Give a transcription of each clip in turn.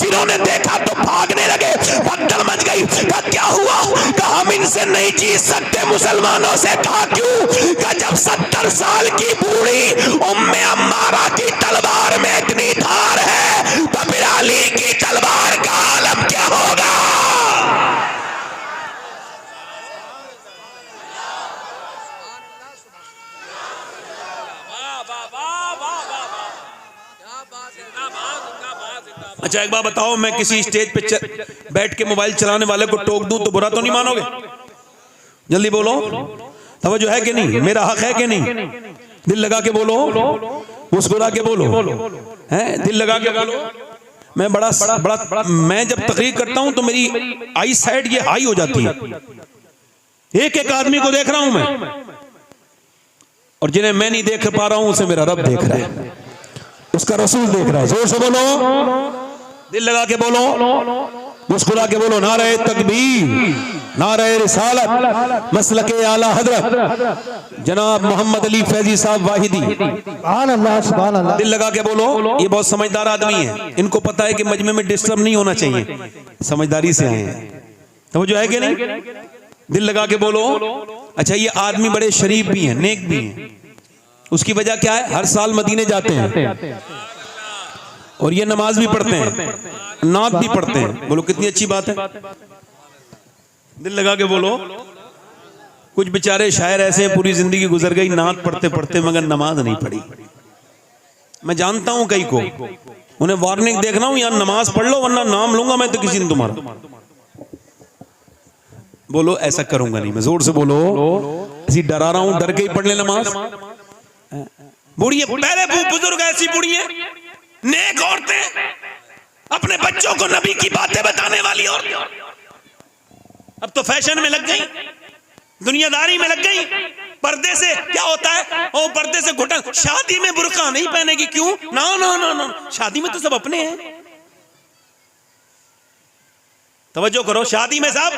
काफिरों ने देखा तो भागने लगे, भगदड़ मच गई। कहा क्या हुआ? कहा हम इनसे नहीं जीत सकते मुसलमानों से। कहा क्यों? कहा जब 70 साल की बूढ़ी उम्मे अम्मारा की तलवार में इतनी धार है तो फिर अली की तलवार का आलम क्या होगा? अच्छा एक बात बताओ, मैं किसी स्टेज पे बैठ के मोबाइल चलाने वाले को टोक दूं तो बुरा तो नहीं मानोगे? जल्दी बोलो, तवज्जो है कि नहीं? मेरा हक है कि नहीं? दिल लगा के बोलो, मुस्कुरा के बोलो, हैं? दिल लगा के बोलो। मैं बड़ा मैं जब तकरीर करता हूं तो मेरी आई साइड ये हाई हो जाती है। एक एक आदमी को देख रहा हूं मैं, और जिन्हें मैं नहीं देख पा रहा हूं उसे मेरा रब देख रहा है, उसका रसूल देख रहा है। जोर से बोलो, दिल लगा के बोलो, मुस्कुरा के बोलो। नारे तकबीर, नारे रिसालत, मसलके आला हजरत जनाब मोहम्मद अली फैजी साहब वाहिदी। सुभान अल्लाह, सुभान अल्लाह। दिल लगा के बोलो। ये बहुत समझदार आदमी है, इनको पता है कि मजमे में डिस्टर्ब नहीं होना चाहिए, समझदारी से आए हैं। तो जो है कि नहीं? दिल लगा के बोलो। अच्छा ये आदमी बड़े शरीफ भी हैं, नेक भी हैं। उसकी वजह क्या है? हर साल मदीने जाते हैं और ये नमाज भी पढ़ते हैं, नात भी पढ़ते हैं। बोलो कितनी अच्छी बात है। दिल लगा के बोलो। कुछ बेचारे शायर ऐसे हैं, पूरी जिंदगी गुजर गई नात पढ़ते पढ़ते मगर नमाज नहीं पढ़ी। मैं जानता हूं कई को, उन्हें वार्निंग देखना हूं, यार नमाज पढ़ लो वरना नाम लूंगा मैं तो किसी दिन तुम्हारा। बोलो ऐसा करूंगा नहीं मैं। जोर से बोलो, ऐसी डरा रहा हूं, डर के ही पढ़ ले नमाज। बुढ़िया पहले बुजुर्ग ऐसी बुढ़िया नेक औरतें, अपने बच्चों को नबी की बातें बताने वाली औरतें अब तो फैशन में लग गई, दुनियादारी में लग गई। पर्दे से क्या होता है? ओ पर्दे से घुटन। शादी में बुर्का नहीं पहनेगी, क्यों? ना ना ना ना, शादी में तो सब अपने हैं। तवज्जो करो, शादी में सब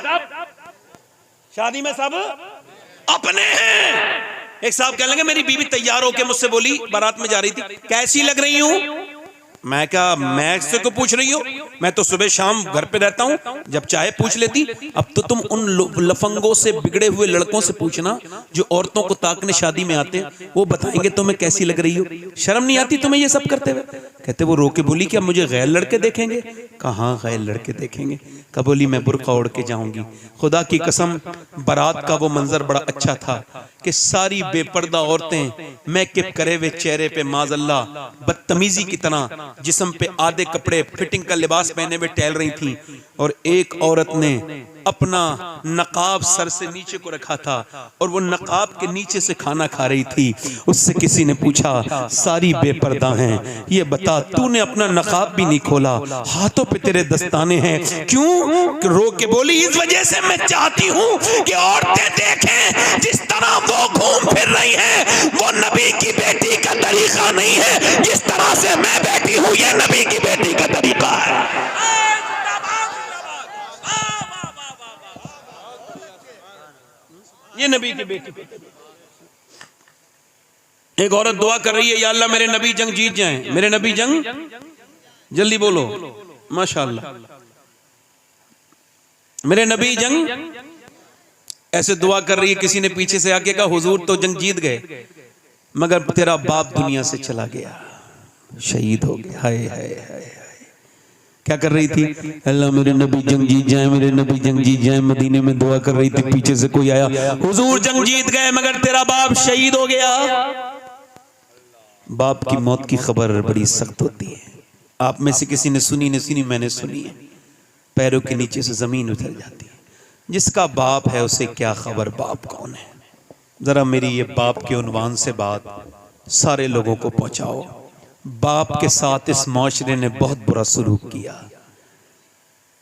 अपने हैं। एक साहब कह लेंगे मेरी बीवी तैयार होके मुझसे बोली, बारात में जा रही थी, कैसी लग रही हूं? मैं क्या, मैं इससे को पूछ रही हूँ? मैं तो सुबह शाम घर पे रहता हूँ, जब चाहे पूछ लेती। अब तो तुम उन लफंगों से, बिगड़े हुए लड़कों से पूछना जो औरतों को ताकने शादी में आते हैं, वो बताएंगे तुम्हें कैसी लग रही हो। शर्म नहीं आती तुम्हें ये सब करते हुए? कहते वो रो के बोली क्या मुझे गैर लड़के देखेंगे? कहाँ गैर लड़के देखेंगे? कब बोली मैं बुर्का ओढ़ के जाऊंगी। खुदा की कसम बारात का वो मंजर बड़ा अच्छा था कि सारी बेपर्दा औरतें मेकअप करे हुए चेहरे पे माज़अल्लाह बदतमीजी की तरह जिस्म पे आधे कपड़े फिटिंग का लिबास पहने हुए टहल रही थी, और एक औरत ने अपना नकाब सर से नीचे को रखा था और वो नकाब के नीचे से खाना खा रही थी। उससे किसी ने पूछा सारी बेपर्दा हैं, ये बता तूने अपना नकाब भी नहीं खोला, हाथों पे तेरे दस्ताने हैं, क्यों? रो के बोली इस वजह से मैं चाहती हूँ कि औरतें देखें जिस तरह वो घूम फिर रही हैं वो नबी की बेटी का तरीका नहीं है, जिस तरह से मैं बैठी हूँ ये नबी की बेटी का तरीका है। ये नबी की बेटी। एक औरत दुआ कर रही है, या अल्लाह मेरे नबी जंग जीत जाएं, मेरे नबी जंग, जल्दी बोलो माशाअल्लाह, मेरे नबी जंग। ऐसे दुआ कर रही है, किसी ने पीछे से आके कहा हुजूर तो जंग जीत गए मगर तेरा बाप दुनिया से चला गया, शहीद हो गया। हाय हाय हाय। क्या कर रही थी? अल्लाह मेरे नबी जंग जीत जाए, मेरे नबी जंग जीत जाए। मदीने में दुआ कर रही थी, पीछे से कोई आया, हुजूर जंग जीत गए मगर तेरा बाप शहीद हो गया। बाप की मौत की खबर बड़ी सख्त होती है। आप में से किसी ने सुनी नहीं सुनी, मैंने सुनी है। पैरों के नीचे से जमीन उतर जाती है। जिसका बाप है उसे क्या खबर बाप कौन है। जरा मेरी ये बाप के उन्वान से बात सारे लोगों को पहुंचाओ। बाप के साथ इस माशरे ने बहुत बुरा सलूक किया।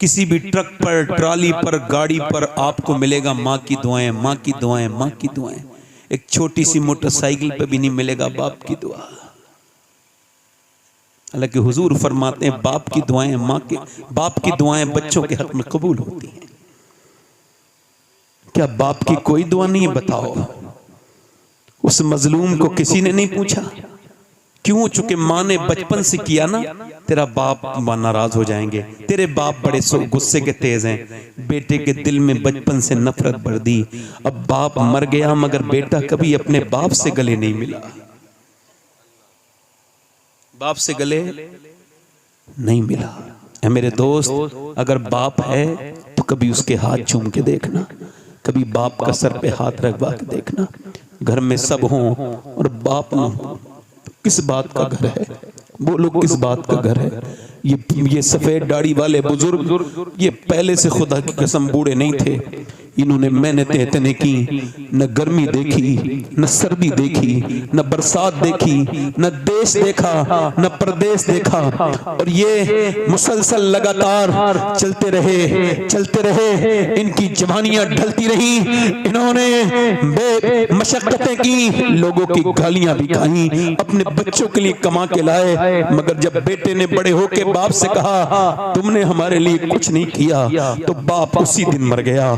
किसी भी ट्रक पर, ट्राली पर, गाड़ी पर आपको मिलेगा माँ की दुआएं, माँ की दुआएं, माँ की दुआएं। एक छोटी सी मोटरसाइकिल पे भी नहीं मिलेगा बाप की दुआ। हालांकि हुजूर फरमाते हैं बाप की दुआएं, बाप की दुआएं बच्चों के हक में कबूल होती हैं। क्या बाप की कोई दुआ नहीं है? बताओ। उस मजलूम को किसी ने नहीं पूछा क्यों? चूंकि माँ ने बचपन से किया ना, तेरा बाप नाराज हो जाएंगे। तेरे बाप बड़े गुस्से के तेज हैं, बेटे के दिल में बचपन से नफरत भर दी। अब बाप मर गया मगर बेटा कभी अपने बाप से गले नहीं मिला, बाप से गले नहीं मिला। ऐ मेरे दोस्त, अगर बाप है तो कभी उसके हाथ चूम के देखना, कभी बाप का सर पे हाथ रखवा के देखना। घर में सब हों और बाप ना हो, किस बात का घर है? बोलो किस बात का घर है? ये सफेद दाढ़ी वाले बुजुर्ग ये पहले से खुदा की कसम बूढ़े नहीं थे। इन्होंने मेहनतें इतने की, न गर्मी देखी, न सर्दी देखी, न बरसात देखी, न देश देखा, न प्रदेश देखा, और ये मुसलसल लगातार चलते रहे। इनकी जवानियां ढलती रही, इन्होंने मशक्कतें की, लोगों की गालियां भी खाई, अपने बच्चों के लिए कमा के लाए। मगर जब बेटे ने बड़े होके बाप से कहा तुमने हमारे लिए कुछ नहीं किया, तो बाप उसी दिन मर गया।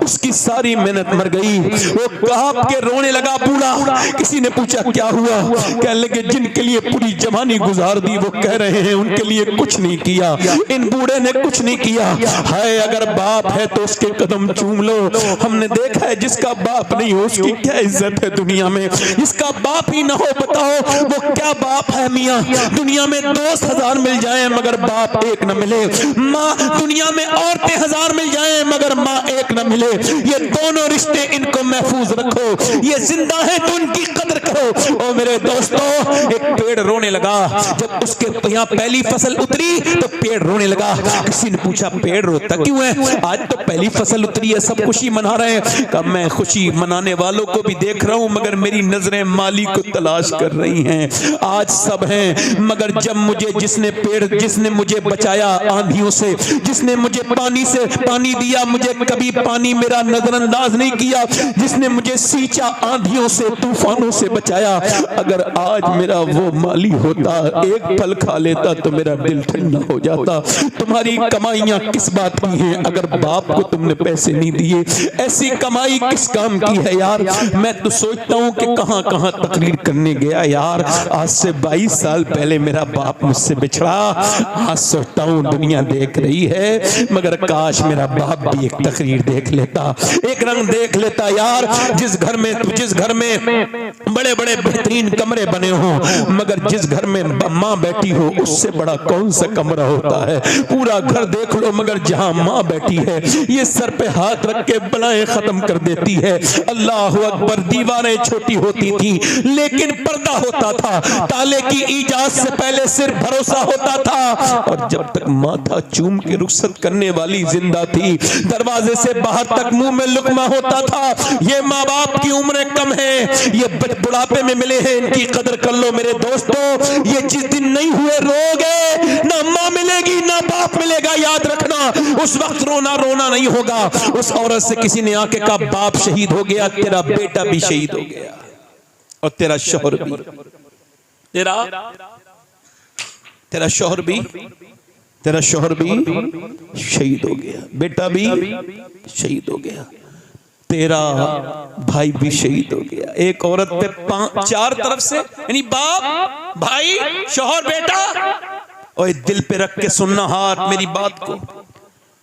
उसकी सारी मेहनत मर गई। वो कांप के रोने लगा बूढ़ा। किसी ने पूछा क्या हुआ? कहने लगे जिनके लिए पूरी जवानी गुजार दी वो कह रहे हैं उनके लिए कुछ नहीं किया, इन बूढ़े ने कुछ नहीं किया। हाय अगर बाप है तो उसके कदम चूम लो। हमने देखा है जिसका बाप नहीं हो उसकी क्या इज्जत है दुनिया में। जिसका बाप ही ना हो बताओ वो क्या बाप है मियाँ। दुनिया में दोस्त 1000 मिल जाए मगर बाप एक न मिले। माँ दुनिया में औरतें 1000 मिल जाए मगर माँ एक न मिले। ये दोनों रिश्ते इनको महफूज रखो, ये जिंदा है तो उनकी कदर करो। और मेरे दोस्तों, एक पेड़ रोने लगा जब उसके यहाँ पहली फसल उतरी तो पेड़ रोने लगा। किसी ने पूछा पेड़ रोता क्यों है? आज तो पहली फसल उतरी है, सब खुशी मना रहे हैं। कब मैं खुशी मनाने वालों को भी देख रहा हूं मगर मेरी नजरें माली को तलाश कर रही हैं। आज सब हैं मगर जब मुझे जिसने मुझे बचाया आंधियों से, जिसने मुझे पानी दिया, मुझे कभी पानी मेरा नजरअंदाज नहीं किया, जिसने मुझे सींचा आंधियों से तूफानों से बचाया। अगर आज मेरा वो माली होता, एक फल खा लेता तो मेरा दिल ठंडा हो जाता। तुम्हारी कमाइयां किस बात की हैं अगर बाप को तुमने पैसे नहीं दिए? ऐसी कमाई किस काम की है यार? मैं तो सोचता हूं कि कहां कहां तकरीर करने गया यार। आज से 22 साल पहले मेरा बाप मुझसे बिछड़ा। आज सोचता हूं दुनिया देख रही है मगर काश मेरा बाप भी एक तकरीर देख लेता, एक रंग देख लेता यार। जिस घर में बड़े बड़े बेहतरीन कमरे बने हो मगर जिस घर में माँ बैठी हो उससे बड़ा कौन सा कमरा होता है? पूरा घर देख लो मगर जहां माँ बैठी है ये सर पे हाथ रख के बलाएं खत्म कर देती है। अल्लाह अकबर। दीवारें छोटी होती थी लेकिन पर्दा होता था। ताले की इजाजत से पहले सिर्फ भरोसा होता था। और जब तक माथा चूम के रुखसत करने वाली जिंदा थी, दरवाजे से बाहर तक मुंह में लुकमा होता था। ये माँ बाप की उम्रें कम है, ये बुढ़ापे में मिले हैं, इनकी कदर कर लो मेरे दोस्तों। ये जिस दिन नहीं हुए रोगे, ना माँ मिलेगी ना बाप मिलेगा, याद रखना। उस वक्त रोना नहीं होगा। उस औरत से किसी ने आके कहा बाप शहीद हो गया, तेरा बेटा भी शहीद हो गया और तेरा शौहर भी, तेरा शौहर भी शहीद हो गया, बेटा भी शहीद हो गया, तेरा भाई भी शहीद हो गया। एक औरत पे 4 तरफ से यानी बाप, भाई, शौहर, बेटा। और दिल पे रख के सुनना हाथ मेरी बात को।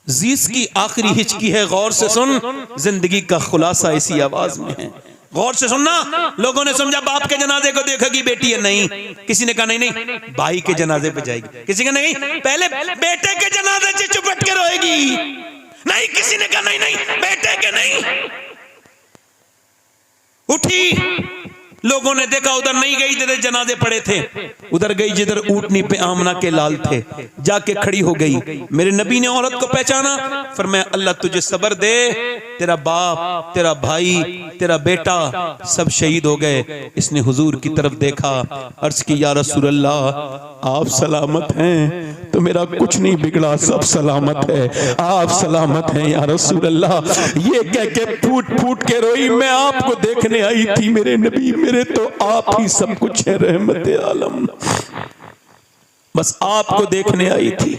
जीस की आखिरी हिचकी है, गौर से सुन। जिंदगी का खुलासा इसी आवाज में है, गौर से सुनना। लोगों ने समझा बाप के जनाजे को देखेगी बेटी है, नहीं। किसी ने कहा नहीं भाई के जनाजे पे जाएगी, किसी का नहीं पहले बेटे के जनाजे से चुपट के रोएगी, नहीं। किसी ने कहा नहीं बेटे के नहीं। उठी, लोगों ने देखा उधर नहीं गई जिधर जनाजे पड़े थे, उधर गई जिधर ऊंटनी पे आमना के लाल थे। जाके खड़ी हो गई। मेरे नबी ने औरत को पहचाना, फरमाया अल्लाह तुझे सब्र दे, तेरा बाप, तेरा भाई, तेरा बेटा सब शहीद हो गए। इसने हुजूर की तरफ देखा, अर्ज की या रसूल अल्लाह आप सलामत हैं तो मेरा कुछ नहीं बिगड़ा, सब सलामत है, आप सलामत हैं या रसूल अल्लाह। ये कह के फूट फूट के रोई, मैं आपको देखने आई थी मेरे नबी, मेरे तो आप ही सब कुछ है, रहमत आलम, बस आपको देखने आई थी।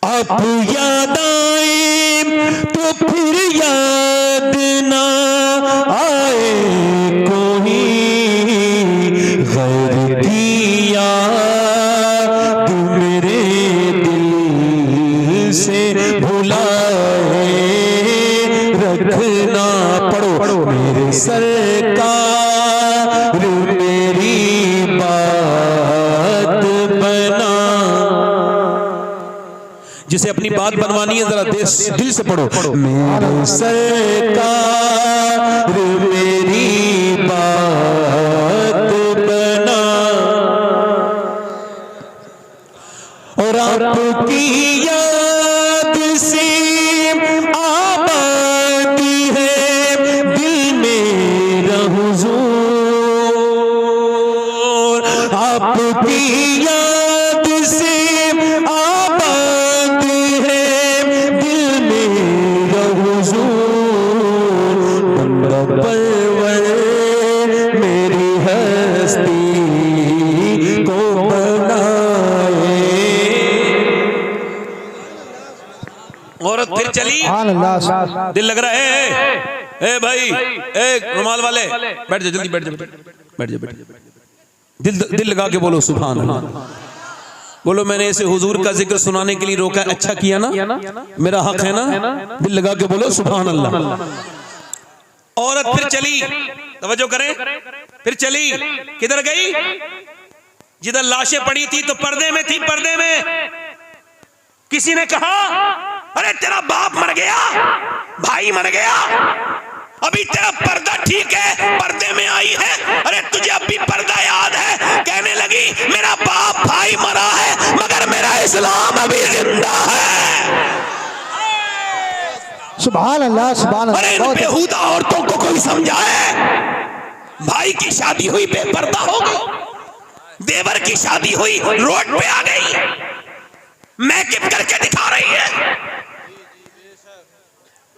आप याद आए तो फिर याद ना आए कोई गैर जिसे अपनी बात बनवानी है जरा दिल से पढ़ो। मेरे सरकार मेरी बात बना और आपकी याद से आबादी है दिल मेरा हुजूर, आपकी याद से आबादी है दिल मेरा हुजूर, बंदा परवर मेरी हस्ती को बनाए। औरत फिर चली, दिल लग रहा है, ए भाई, ए रुमाल वाले बैठ जा, जल्दी बैठ जा, बैठ जा, दिल लगा के बोलो सुभान अल्लाह। बोलो मैंने इसे हुजूर का जिक्र सुनाने के लिए रोका, अच्छा किया ना, मेरा हक है ना, दिल लगा के बोलो सुभान अल्लाह। औरत फिर चली, तवज्जो करें, फिर चली, किधर गई? जिधर लाशें पड़ी थी तो पर्दे में थी, पर्दे में। किसी ने कहा अरे तेरा बाप मर गया, भाई मर गया, अभी तेरा पर्दा ठीक है, पर्दे में आई है, अरे तुझे अभी पर्दा याद है? कहने लगी मेरा बाप भाई मरा है मगर मेरा इस्लाम अभी जिंदा है। सुभान अल्लाह, सुभान अल्लाह। अरे इन बेहुदा औरतों को कोई समझाए, भाई की शादी हुई बेपर्दा हो गई, देवर की शादी हुई रोड पे आ गई, मैकअप करके दिखा रही है।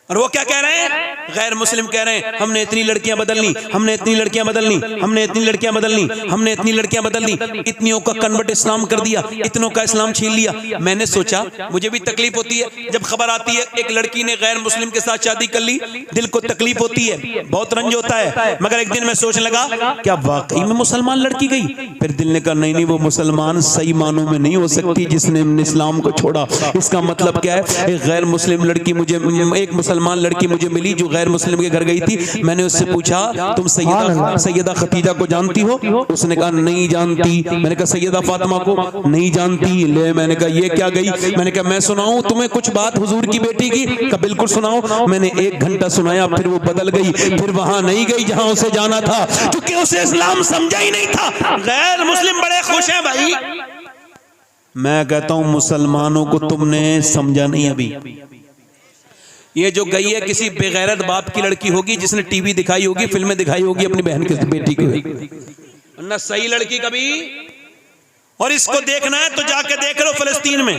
और वो क्या कह रहे हैं? गैर मुस्लिम कह रहे हैं हमने इतनी लड़कियां बदल ली, हमने इतनी लड़कियां बदल ली, हमने इतनी लड़कियां बदल ली, हमने इतनी लड़कियां बदल ली, इतनियों का कन्वर्ट इस्लाम कर दिया, इतनों का इस्लाम छीन लिया। मैंने सोचा, मुझे भी तकलीफ होती है जब खबर आती है एक लड़की ने गैर मुस्लिम के साथ शादी कर ली, दिल को तकलीफ होती है, बहुत रंज होता है। मगर एक दिन मैं सोचने लगा क्या वाकई में मुसलमान लड़की गई? फिर दिल ने कहा नहीं, वो मुसलमान सही मानों में नहीं हो सकती जिसने इस्लाम को छोड़ा। इसका मतलब क्या है? एक गैर मुस्लिम लड़की मुझे, एक मुसलमान लड़की मुझे मिली जो गैर मुस्लिम के घर गई थी। मैंने उससे पूछा तुम सैयदा खतीजा को जानती हो? उसने कहा नहीं जानती। मैंने कहा सैयदा फातिमा को? नहीं जानती। ले मैंने कहा ये क्या गई? मैंने कहा मैं सुनाऊं तुम्हें कुछ बात हुजूर की बेटी की? कहा बिल्कुल सुनाओ। मैंने 1 घंटा सुनाया, फिर वो बदल गई, फिर वहां नहीं गई जहां उसे जाना था, क्योंकि उसे इस्लाम समझा ही नहीं था। गैर मुस्लिम बड़े खुश हैं भाई। मैं कहता हूं मुसलमानों को तुमने समझा नहीं अभी। ये जो गई है किसी बेगैरत बाप की लड़की होगी जिसने टीवी दिखाई होगी, फिल्में दिखाई होगी अपनी बहन की बेटी की, ना सही लड़की कभी। और इसको देखना है तो जाके देख लो फिलिस्तीन में।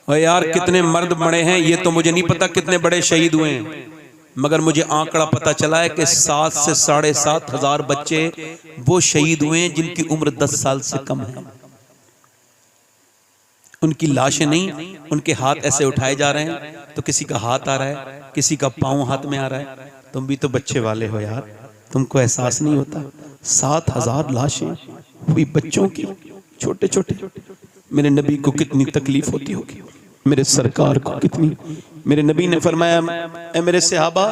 और यार कितने मर्द मरे हैं ये तो मुझे नहीं पता, कितने बड़े शहीद हुए हैं, मगर मुझे आंकड़ा पता चला है कि 7 से 7,500 हजार बच्चे वो शहीद हुए हैं जिनकी उम्र 10 साल से कम है। उनकी लाशें नहीं, उनके हाथ ऐसे उठाए जा रहे हैं तो किसी का हाथ आ रहा है, किसी का पांव हाथ में आ रहा है। तुम भी तो बच्चे वाले हो यार, तुमको एहसास नहीं होता? 7,000 लाशें हुई बच्चों की, छोटे छोटे। मेरे नबी को कितनी तकलीफ होती होगी, मेरे सरकार को कितनी। मेरे नबी ने फरमाया ए मेरे सहाबा,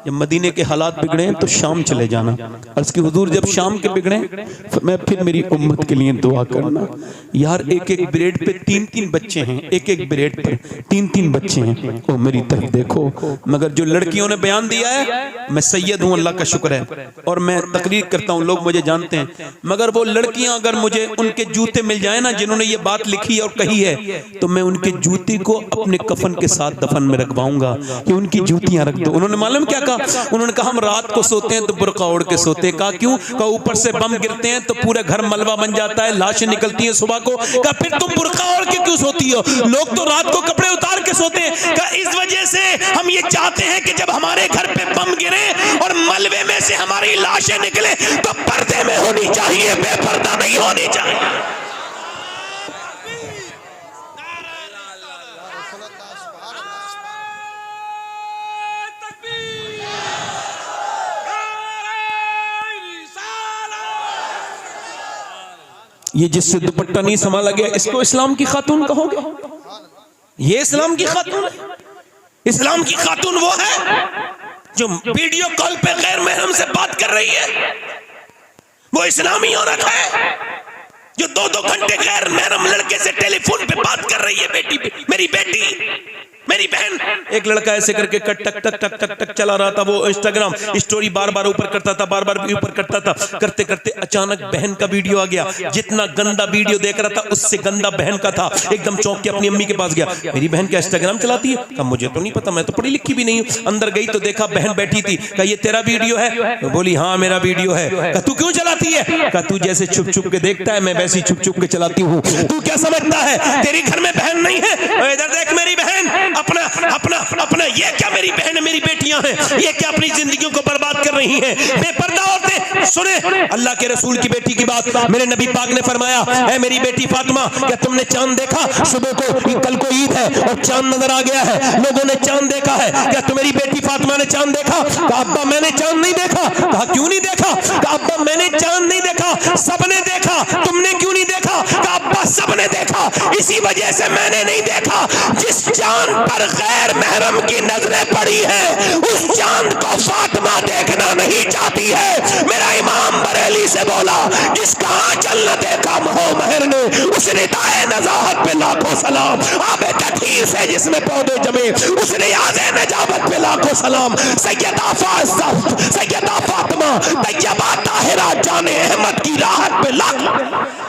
जब मदीने के हालात बिगड़े तो शाम चले जाना। अर्ज़ की हुजूर जब शाम के बिगड़े मैं फिर मेरी उम्मत के लिए दुआ करना। यार एक एक ब्रेड पे 3-3 बच्चे हैं, एक एक ब्रेड पर 3-3 बच्चे हैं। ओ मेरी तरफ देखो। मगर जो लड़कियों ने बयान दिया है, मैं सैयद हूँ, अल्लाह का शुक्र है, और मैं तकरीर करता हूँ, लोग मुझे जानते हैं। मगर वो लड़कियां अगर मुझे उनके जूते मिल जाए ना जिन्होंने ये बात लिखी और कही है, तो मैं उनके जूती को अपने कफन के साथ दफन में रखवाऊंगा कि उनकी जूतियां रख दो। उन्होंने मालूम क्या कहा? उन्होंने कहा हम रात को सोते हैं तो बुर्का ओढ़ के सोते हैं। कहा क्यों? कहा ऊपर से बम गिरते हैं तो पूरे घर मलबा बन जाता है, लाशें निकलती हैं सुबह को। कहा फिर तुम बुर्का ओढ़ के क्यों सोती हो? लोग तो रात को कपड़े उतार के सोते हैं। कहा इस वजह से हम ये चाहते हैं कि जब हमारे घर पे बम गिरे और मलबे में से हमारी लाशें निकले तो पर्दे में होनी चाहिए, बेपर्दा नहीं होनी चाहिए। ये जिससे दुपट्टा नहीं संभाला गया इसको इस्लाम की खातून कहोगे? ये इस्लाम की खातून? इस्लाम की खातून वो है जो वीडियो कॉल पे गैर महरम से बात कर रही है, वो इस्लामी औरत है जो 2-2 घंटे गैर महरम लड़के से टेलीफोन पे बात कर रही है, मेरी बेटी मेरी बहन। एक लड़का ऐसे करके टक टक टक टक टक टक चला रहा था, वो इंस्टाग्राम स्टोरी बार बार ऊपर करता था, बार बार ऊपर करता था। करते करते अचानक बहन का वीडियो आ गया। जितना गंदा वीडियो देख रहा था उससे गंदा बहन का था। एकदम चौंक के अपनी अम्मी के पास गया, मेरी बहन क्या इंस्टाग्राम चलाती है? कहा मुझे तो नहीं पता, मैं तो पढ़ी लिखी भी नहीं हूँ। अंदर गई तो देखा बहन बैठी थी। कहा ये तेरा वीडियो है? तो बोली हाँ मेरा वीडियो है। कहा तू क्यों चलाती है? कहा तू जैसे छुप छुप के देखता है मैं वैसे ही छुप छुप के चलाती हूँ। तू क्या समझता है तेरी घर में बहन नहीं है? इधर देख मेरी बहन, अपना अपना अपना ये क्या मेरी बहन मेरी बेटियां हैं, ये क्या अपनी जिंदगियों को बर्बाद कर रही हैं? बेपर्दा औरतें। सुने अल्लाह के रसूल की बेटी की बात। मेरे नबी पाक ने फरमाया, ऐ मेरी बेटी फातिमा, क्या तुमने चांद देखा? सुबह को कल को ईद है और चांद नजर आ गया है, लोगों ने चांद देखा है, क्या तुम्हारी बेटी फातिमा ने चांद देखा? कहा अब्बा मैंने चांद नहीं देखा। कहा क्यों नहीं देखा? कहा अब्बा मैंने चांद नहीं देखा, सबने देखा, तुमने क्यों नहीं देखा? कहा अब्बा सबने देखा, इसी वजह से मैंने नहीं देखा। जिस चांद पर गैर महरम की नजरें पड़ी है उस चांद को फातिमा देखना नहीं चाहती है। मेरा इमाम बरेली से बोला, जिसका आंचल न देखा महर ने, उसने दाए नजाहत पे लाखों सलाम। आबे तकहीर से जिसमें पौधे जमे उसने याज़े नजावत पे लाखों सलाम। सैयदा फातिमा तैयबा ताहिरा जाने अहमद की राहत पे लाखों।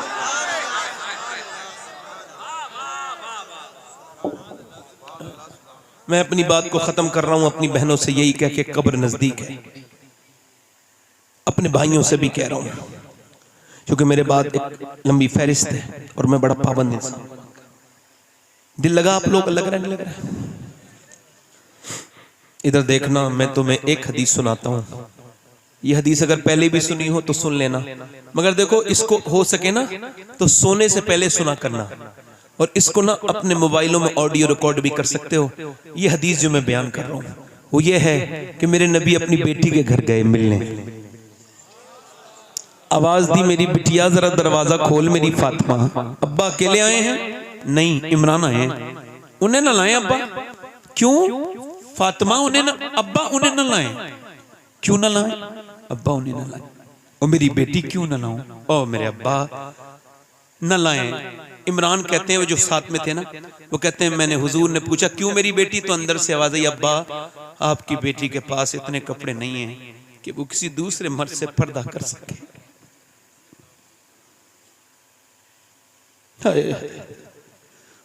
मैं अपनी बात को खत्म कर रहा हूं अपनी बहनों से यही कह के, कब्र नजदीक है। अपने भाइयों से भी कह रहा हूं, क्योंकि मेरे बाद एक लंबी फहरिस्त है और मैं बड़ा पाबंद इंसान। दिल लगा आप लोग? लग रहा है नहीं लग रहा है? इधर देखना, मैं तुम्हें एक हदीस सुनाता हूं। यह हदीस अगर पहले भी सुनी हो तो सुन लेना, मगर देखो इसको हो सके ना तो सोने से पहले सुना करना, और इसको ना अपने मोबाइलों में ऑडियो रिकॉर्ड भी कर सकते हो। ये हदीस जो मैं बयान कर रहा हूँ वो ये है कि मेरे नबी अपनी बेटी के घर गए मिलने। आवाज दी, मेरी बिटिया जरा दरवाजा खोल मेरी फातिमा। अब्बा अकेले आए हैं? नहीं, इमरान आए हैं। उन्हें ना लाए अब्बा? क्यों? फातिमा उन्हें ना, अब्बा उन्हें ना लाए। क्यों ना लाए? अब्बा उन्हें ना लाए। और मेरी बेटी क्यों ना लाऊं? ओ मेरे अब्बा न लाए। इमरान कहते हैं, वो जो साथ में थे ना, वो कहते हैं मैंने हुजूर ने पूछा क्यों मेरी बेटी? तो अंदर से आवाज आई, अब्बा आपकी बेटी के पास इतने कपड़े नहीं हैं कि वो किसी दूसरे मर्द से पर्दा कर सके।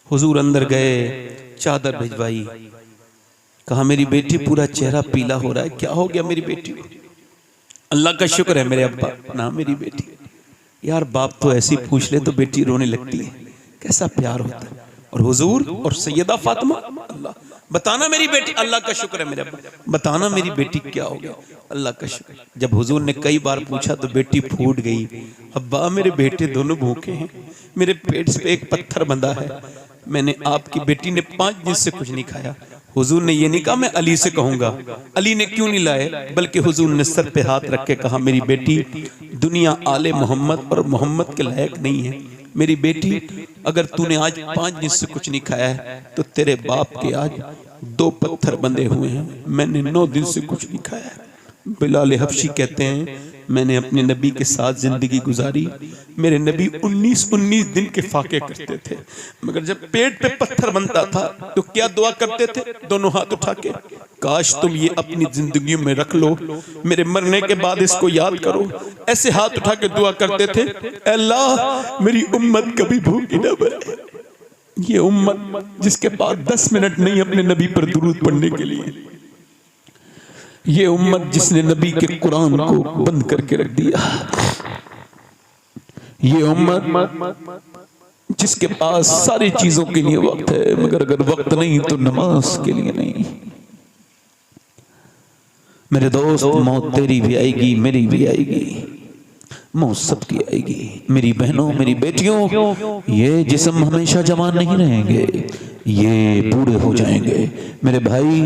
हुजूर अंदर गए, चादर भिजवाई, कहा मेरी बेटी पूरा चेहरा पीला हो रहा है, क्या हो गया मेरी बेटी को? अल्लाह का शुक्र है मेरे अब्बा ना मेरी बेटी। यार बाप तो ऐसी पूछ ले तो बेटी रोने लगती है, कैसा प्यार होता है। और हुजूर और सैयदा फातिमा, अल्लाह बताना मेरी बेटी, अल्लाह का शुक्र है मेरे अब्बा, बताना मेरी बेटी क्या हो गया, अल्लाह का शुक्र। जब हुजूर ने कई बार पूछा तो बेटी फूट गई, अब्बा मेरे बेटे दोनों भूखे हैं, मेरे पेट पे एक पत्थर बंधा है, मैंने आपकी बेटी ने 5 दिन से कुछ नहीं खाया। हुजूर ने ये नहीं कहा मैं अली से कहूंगा, अली ने क्यों नहीं लाए, बल्कि हुजूर ने सर पे हाथ रख के कहा मेरी बेटी दुनिया आले मोहम्मद और मोहम्मद के लायक नहीं है। मेरी बेटी अगर तूने आज 5 दिन से कुछ नहीं खाया है तो तेरे बाप के आज 2 पत्थर बंधे हुए हैं, मैंने 9 दिन से कुछ नहीं खाया है। बिलाल हबशी कहते हैं मैंने अपने नबी के साथ जिंदगी गुजारी, मेरे नबी 19 दिन के फाके करते थे, मगर जब पेट पे पत्थर बनता था तो क्या दुआ करते थे? दोनों हाथ उठा के, काश तुम ये अपनी जिंदगी में रख लो, मेरे मरने के बाद इसको याद करो। ऐसे हाथ उठा के दुआ करते थे, अल्लाह मेरी उम्मत कभी भूखी न मरे। ये उम्मत जिसके पास 10 मिनट नहीं अपने नबी पर दुरूद पढ़ने के लिए, ये उम्मत जिसने नबी के कुरान को बंद करके रख दिया, ये उम्मत जिसके पास सारी चीजों के लिए वक्त है मगर अगर वक्त नहीं तो नमाज के लिए नहीं। मेरे दोस्त मौत तेरी भी आएगी, मेरी भी आएगी, मौत सबकी आएगी। मेरी बहनों मेरी बेटियों, ये जिस्म हमेशा जवान नहीं रहेंगे, ये बूढ़े हो जाएंगे। मेरे भाई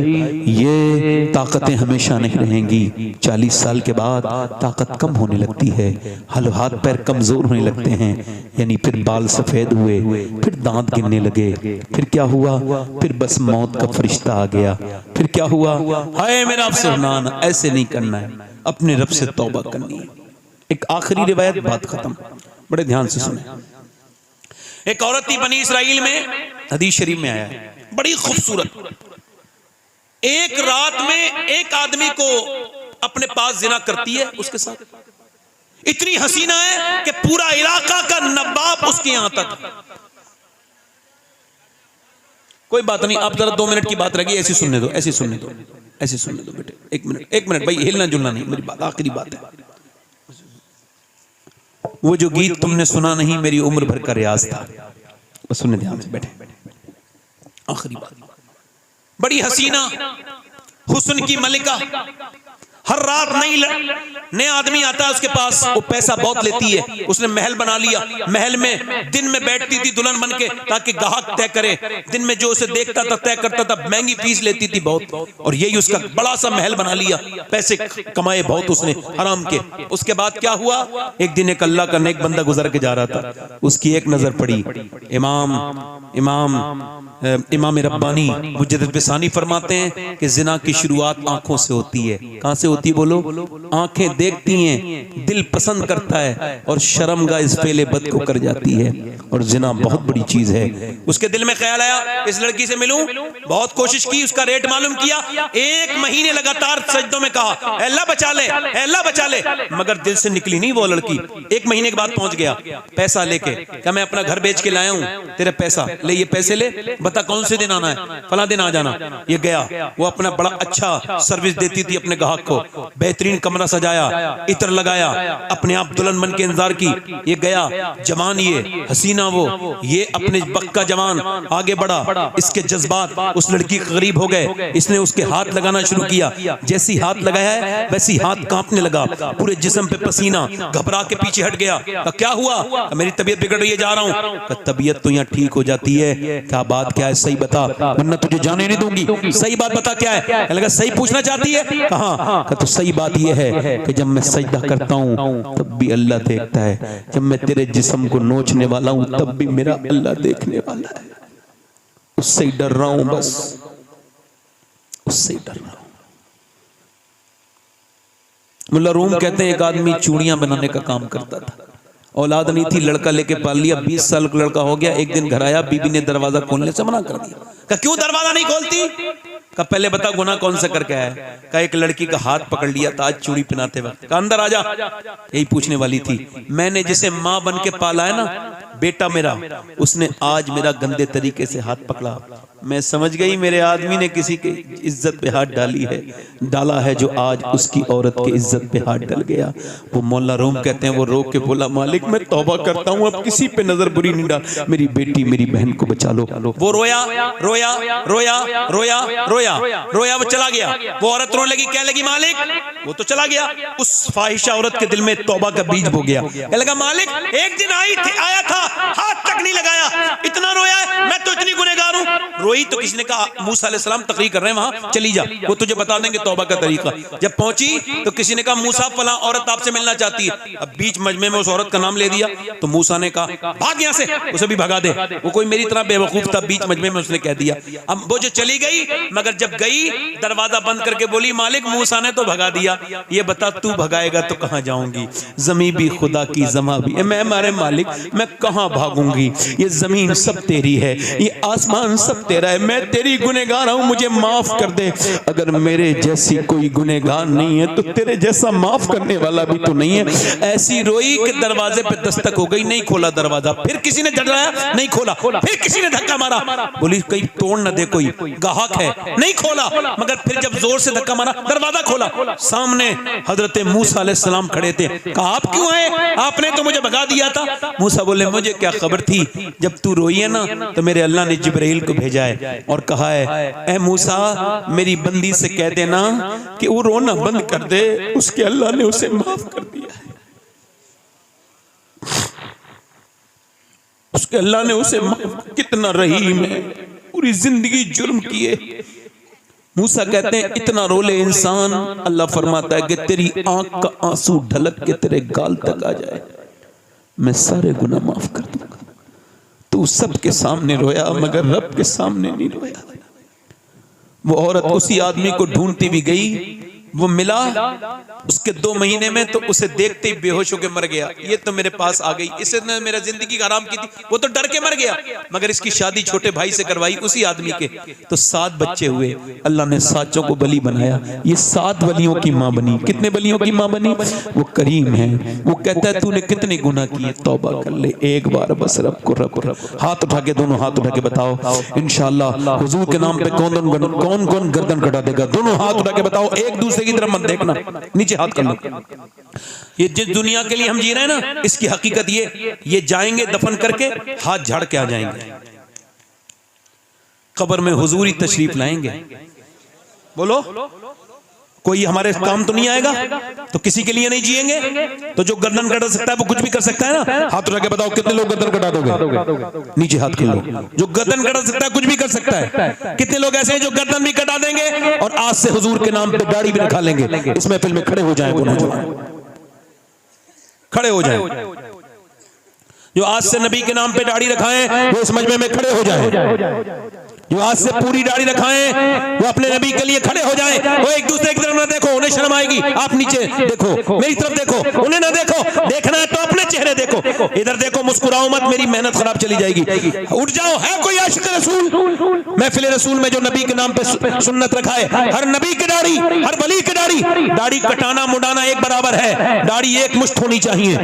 ये ताकतें हमेशा नहीं रहेंगी, 40 साल के बाद ताकत कम होने लगती है, हाथ पैर कमजोर होने लगते हैं, यानी फिर बाल सफेद हुए, फिर दांत गिरने लगे, फिर क्या हुआ? फिर बस मौत का फरिश्ता आ गया। फिर क्या हुआ? हाय मेरा अफसोस, ऐसे नहीं करना है, अपने रब से तौबा करनी है। एक आखिरी रिवायत, बात खत्म, बड़े ध्यान से सुने। एक औरत थी बनी इसराइल में, हदीस शरीफ में आया है, बड़ी खूबसूरत। एक रात में एक आदमी को अपने पास जिना करती है, उसके साथ इतनी हसीना है कि पूरा इलाका का नवाब उसके यहां तक। कोई बात नहीं, आप जरा 2 मिनट की बात रहेगी, ऐसी सुनने दो, ऐसी सुनने दो, ऐसी सुनने दो बेटे। 1 मिनट भाई, हिलना जुलना नहीं, मेरी बात आखिरी बात है। वो जो गीत तुमने सुना नहीं, मेरी उम्र भर का रियाज था, बस सुनने ध्यान से बैठे। आखिरी बात, बड़ी हसीना, हुस्न की मलिका, हर रात नया आदमी आता है उसके पास, वो पैसा बहुत लेती है, उसने महल बना लिया, महल में दिन में बैठती थी दुल्हन बन के ताकि ग्राहक तय करे, दिन में जो उसे देखता था तय करता था, महंगी फीस लेती थी बहुत, और यही उसका बड़ा सा महल बना लिया, पैसे कमाए बहुत उसने हराम के। उसके बाद क्या हुआ, एक दिन एक अल्लाह का नेक बंदा गुजर के जा रहा था, उसकी एक नजर पड़ी, इमाम रब्बानी मुजद्दिद बिसानी फरमाते हैं कि जिना की शुरुआत आंखों से होती है। कहां से होती है बोलो? आंखें देखती हैं, दिल पसंद करता है, और शर्मगाह इस फेले बद को कर जाती है, और जिना बहुत बड़ी चीज है। उसके दिल में ख्याल आया इस लड़की से मिलूं, बहुत कोशिश की, उसका रेट मालूम किया, 1 महीने लगातार सजदों में कहा अल्लाह बचा ले, अल्लाह बचा ले, मगर दिल से निकली नहीं वो लड़की। 1 महीने के बाद पहुंच गया पैसा लेके, क्या मैं अपना घर बेच के लाया हूं, तेरे पैसा ले, ये पैसे ले, बता कौन से दिन आना है, फला दिन आ जाना। ये गया, वो अपना बड़ा अच्छा सर्विस देती थी अपने ग्राहक को, बेहतरीन कमरा सजाया, इत्र लगाया, अपने आप दुल्हन बन के इंतजार की। ये गया, जवान ये हसीना वो, ये अपने वक्त का जवान आगे बढ़ा, इसके जज्बात उस लड़की के करीब हो गए, इसने उसके हाथ लगाना शुरू किया, जैसी हाथ लगाया है वैसी हाथ कांपने लगा, पूरे जिस्म पे पसीना, घबरा के पीछे हट गया। तो क्या हुआ? मेरी तबीयत बिगड़ रही है, जा रहा हूं। तबीयत तो यहाँ ठीक हो जाती है, क्या बात क्या है, सही बता वरना तुझे जाने नहीं दूंगी, सही बात बता क्या है। लगा सही पूछना चाहती है, कहा तो सही बात यह है कि जब मैं सजदा करता हूं तब भी अल्लाह देखता है, जब मैं तेरे जिस्म को नोचने वाला हूं तब भी मेरा अल्लाह देखने वाला है, उससे ही डर रहा हूं, बस उससे ही डर रहा हूं। मुल्ला रूम कहते हैं एक आदमी चूड़ियां बनाने का काम करता था, औलाद नहीं थी, लड़का लेके पाल लिया, 20 साल का लड़का हो गया। एक दिन घर आया, बीबी ने दरवाजा खोलने से मना कर दिया। कहा क्यों दरवाजा नहीं खोलती? कहा पहले बता गुनाह कौन सा करके आया? कहा एक लड़की का हाथ पकड़ लिया था आज चूड़ी पहनाते वक्त। कहा अंदर आजा। यही पूछने वाली थी, मैंने जिसे माँ बन के पाला है ना, बेटा मेरा, उसने आज मेरा गंदे तरीके से हाथ पकड़ा। मैं समझ गई मेरे आदमी ने किसी की इज्जत पे हाथ डाला है जो आज उसकी औरत की इज्जत पे हाथ डाल गया। वो मौला रूम कहते हैं वो रो के बोला मालिक मैं तौबा करता हूँ, अब किसी पे नजर बुरी नहीं डाल, मेरी बेटी मेरी बहन को बचा लो। वो रोया रोया रोया रोया रोया रोया, वो चला गया। वो औरत रोने लगी, क्या लगी मालिक, वो तो चला गया। उस फाहिशा औरत के दिल में तौबा का बीज बो गया। क्या लगा मालिक एक दिन आया था, हाथ तक नहीं लगाया, इतना रोया है, मैं तो इतनी गुनहगार हूं। रोई तो किसी ने कहा मूसा अलैहिस्सलाम तकरीर कर रहे हैं वहां, चली जा, वो तुझे बता देंगे तौबा का तरीका। जब पहुंची तो किसी ने कहा मूसा फला औरत आपसे मिलना चाहती है। अब बीच मजमे में उस औरत का नाम ले दिया तो मूसा ने कहा भाग यहां से, उसे भी भगा दे। वो कोई मेरी तरह बेवकूफ था, बीच मजमे में उसने कह दिया। अब वो जो चली गई, मगर जब गई दरवाजा बंद करके बोली मालिक मूसा ने तो भगा दिया, ये बता तू भगाएगा तो कहां जाऊंगी? जमीन भी खुदा की, जमा भी मैं, मारे मालिक मैं कहां भागूंगी? ये जमीन सब तेरी है, ये आसमान सब तेरा है, मैं तेरी गुनहगार हूं, मुझे माफ कर दे। अगर मेरे जैसी कोई गुनहगार नहीं है तो तेरे जैसा माफ करने वाला भी तो नहीं है। ऐसी रोई कि दरवाजे पे दस्तक हो गई, नहीं खोला दरवाजा। फिर किसी ने झटकाया, नहीं खोला। फिर किसी ने धक्का मारा, बोली कहीं तोड़ न दे, कोई गाहक है, नहीं खोला। मगर फिर जब जोर से धक्का मारा, दरवाजा खोला, सामने हजरत मूसा अलैहिस्सलाम खड़े थे। कहा आप क्यों आए? आपने तो मुझे भगा दिया था। मूसा बोले मुझे क्या खबर थी, जब तू रोई है ना तो मेरे अल्लाह ने जिब्राइल को भेजा है और कहा है ए मूसा मेरी बंदी से कह देना कि वो रोना बंद कर दे, उसके अल्लाह ने उसे माफ कर दिया है, उसके अल्लाह ने उसे माफ। कितना रहीम है, पूरी जिंदगी जुर्म किए। मूसा कहते हैं इतना रोले इंसान, अल्लाह फरमाता है कि तेरी आंख का आंसू ढलक के तेरे गाल तक आ जाए, मैं सारे गुनाह माफ कर दूंगा। तू सबके सामने रोया मगर रब के सामने नहीं रोया। वो औरत उसी आदमी को ढूंढती भी गई वो मिला, उसके 2 महीने में तो उसे देखते ही बेहोश होकर मर गया। ये तो मेरे पास आ गई, इसने मेरा जिंदगी हराम की थी, वो तो डर के मर गया। मगर इसकी शादी छोटे भाई से करवाई उसी आदमी के, तो 7 बच्चे हुए। अल्लाह ने 7 को बली बनाया। ये 7 वलियों की माँ बनी। कितने वलियों की माँ बनी? वो करीम है। वो कहता है तूने कितने गुनाह किए, तौबा कर ले एक बार बस, रब को रब। हाथ उठा के, दोनों हाथ उठा के बताओ इंशाअल्लाह हुजूर के नाम पे कौन कौन गर्दन कटा देगा। दोनों हाथ उठा के बताओ, एक दूसरे की तरफ मत देखना, नीचे हाथ कर लो। ये जिस दुनिया के लिए हम जी रहे हैं ना, इसकी हकीकत ये जाएंगे दफन करके हाथ झाड़ के आ जाएंगे, कब्र में हुजूर ही तशरीफ लाएंगे। बोलो, कोई हमारे काम तो नहीं आएगा, तो किसी के लिए नहीं जिएंगे। तो जो गर्दन कटा सकता है वो कुछ भी कर सकता है ना। हाथ उठा के बताओ कितने लोग गर्दन कटा दोगे, नीचे हाथ कर लो। जो गर्दन कटा सकता है कुछ भी कर सकता है। कितने लोग ऐसे हैं जो गर्दन भी कटा देंगे और आज से हुजूर के नाम पे दाढ़ी भी रखा लेंगे। इस महफिल में खड़े हो जाए, खड़े हो जाए। जो आज से नबी के नाम पे दाढ़ी रखाएं वो इस मजमे में खड़े हो जाए। जो आज से पूरी दाढ़ी रखाएं वो अपने नबी के लिए खड़े हो जाएं। वो एक दूसरे की तरफ ना देखो, उन्हें शर्म आएगी। आप नीचे देखो, मेरी तरफ देखो, उन्हें ना देखो। देखना है तो अपने चेहरे देखो, इधर देखो, मुस्कुराओ मत, मेरी मेहनत खराब चली जाएगी। उठ जाओ। है कोई आशिक रसूल महफिल रसूल में जो नबी के नाम पे सुन्नत रखाए? हर नबी की दाढ़ी, हर वली की दाढ़ी कटाना मुड़ाना एक बराबर है। दाढ़ी एक मुश्त होनी चाहिए।